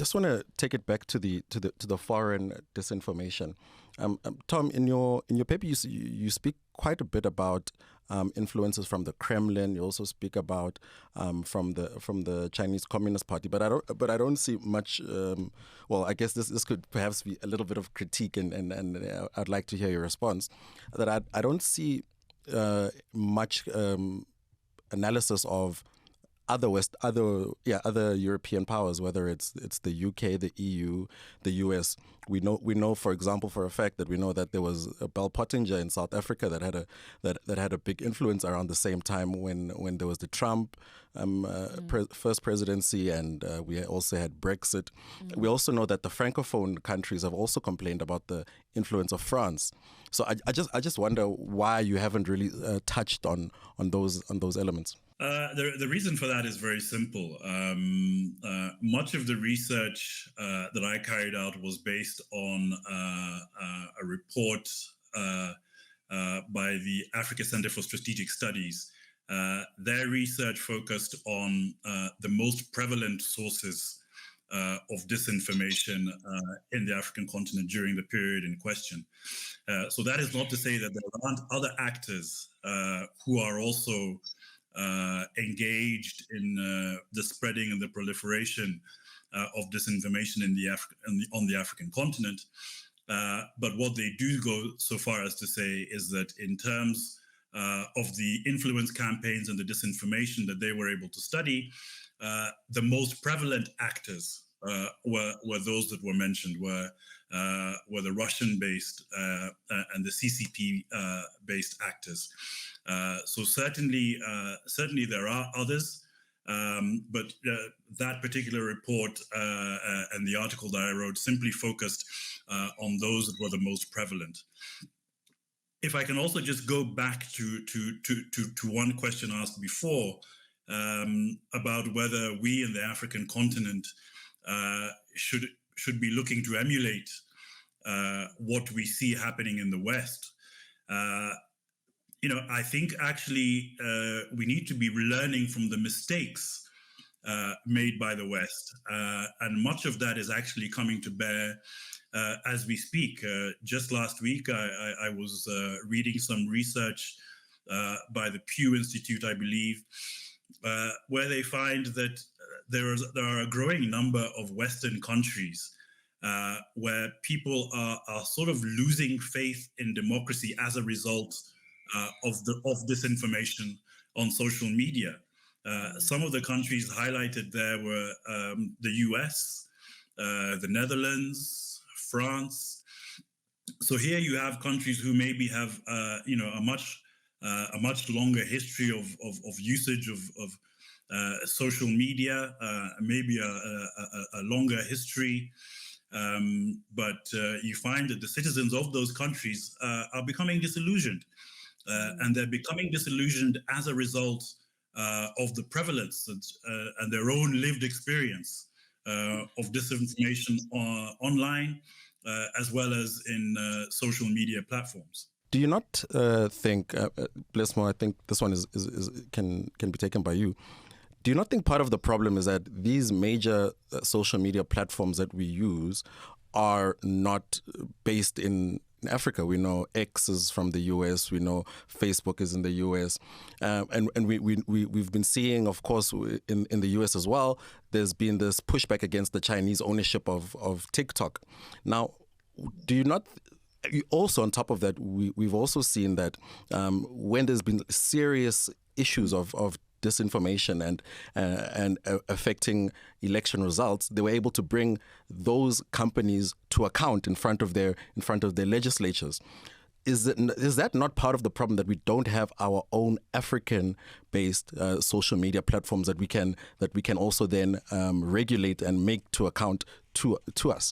just want to take it back to the foreign disinformation. Tom, in your paper, you speak quite a bit about influences from the Kremlin. You also speak about from the Chinese Communist Party, but I don't see much. Well, I guess this could perhaps be a little bit of critique, and I'd like to hear your response. That I don't see much analysis of other European powers, whether it's the UK, the EU, the US. We know, for example, for a fact that we know that there was a Bell Pottinger in South Africa that had a big influence around the same time when there was the Trump first presidency, and we also had Brexit. We also know that the Francophone countries have also complained about the influence of France. So I just wonder why you haven't really touched on those elements. The reason for that is very simple. Much of the research that I carried out was based on a report by the Africa Center for Strategic Studies. Their research focused on the most prevalent sources of disinformation in the African continent during the period in question. So that is not to say that there aren't other actors who are also engaged in the spreading and the proliferation of disinformation on the African continent. But what they do go so far as to say is that in terms of the influence campaigns and the disinformation that they were able to study, the most prevalent actors were those that were mentioned, were the Russian-based and the CCP-based actors. So certainly there are others, but that particular report and the article that I wrote simply focused on those that were the most prevalent. If I can also just go back to one question asked before about whether we in the African continent should be looking to emulate what we see happening in the West. I think actually we need to be learning from the mistakes made by the West. And much of that is actually coming to bear as we speak. Just last week, I was reading some research by the Pew Institute, I believe, where they find that there are a growing number of Western countries where people are sort of losing faith in democracy as a result of disinformation on social media. Some of the countries highlighted there were the US, the Netherlands, France. So here you have countries who maybe have a much longer history of usage of social media, maybe a longer history. But you find that the citizens of those countries are becoming disillusioned. And they're becoming disillusioned as a result of the prevalence and their own lived experience of disinformation online, as well as in social media platforms. Do you not think, Blessmore, I think this one can be taken by you. Do you not think part of the problem is that these major social media platforms that we use are not based in Africa? We know X is from the US. We know Facebook is in the US, and we've been seeing, of course, in the US as well. There's been this pushback against the Chinese ownership of TikTok. Now, do you not? Also, on top of that, we've also seen that when there's been serious issues of disinformation and affecting election results, they were able to bring those companies to account in front of their legislatures. Is that not part of the problem, that we don't have our own African-based social media platforms that we can also then regulate and make to account to us?